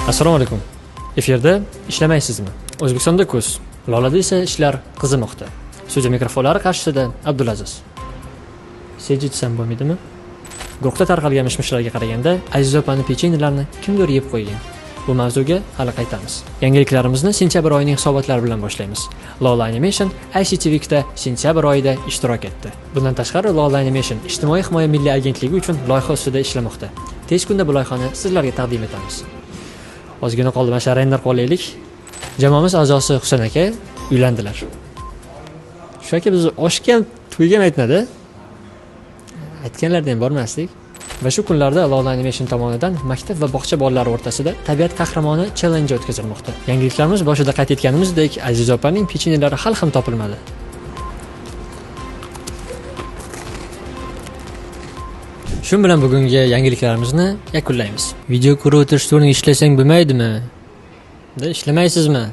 Assalomu alaykum. Efirda ishlamaysizmi? O'zbekistonda kuz, Lolada esa ishlar qizimoqda. Studiya mikrofonlari qarshisida Abdulaziz. Sejitsam bo'lmaydimi? Guruhda tarqalgan mish-mishlarga qaraganda, Aziz opani pechenyelarni kimdir yeb qo'ygan. Bu mavzuga hali qaytamiz. Yangiliklarimizni sentyabr oyining hisobotlari bilan boshlaymiz. Lola Animation ICT Week'da sentyabr oyida ishtirok etdi. Bundan tashqari Lola Animation ijtimoiy himoya milliy agentligi uchun loyiha ustida ishlamoqda. Tez kunda bu loyihani sizlarga taqdim etamiz. Ozgina qoldi, mana shu render qolaylik. Jamoamiz a'zosi Husan aka uylandilar. Shu aka biz oshgan, to'ygan aytmadi. Aytganlarda ham bormasdik. Va shu kunlarda Lola Animation tomonidan maktab va bog'cha bolalari o'rtasida tabiat qahramoni challenge o'tkazilmoqda. Yangiliklarimiz boshida qayd etganimizdek, Aziz opaning pechenyelari hali ham topilmadi. Shu bilan bugungi yangiliklarimizni yakunlaymiz. Video ko'rib o'tirish o'rniga ishlasang bo'lmaydimi? Ishlamaysizmi?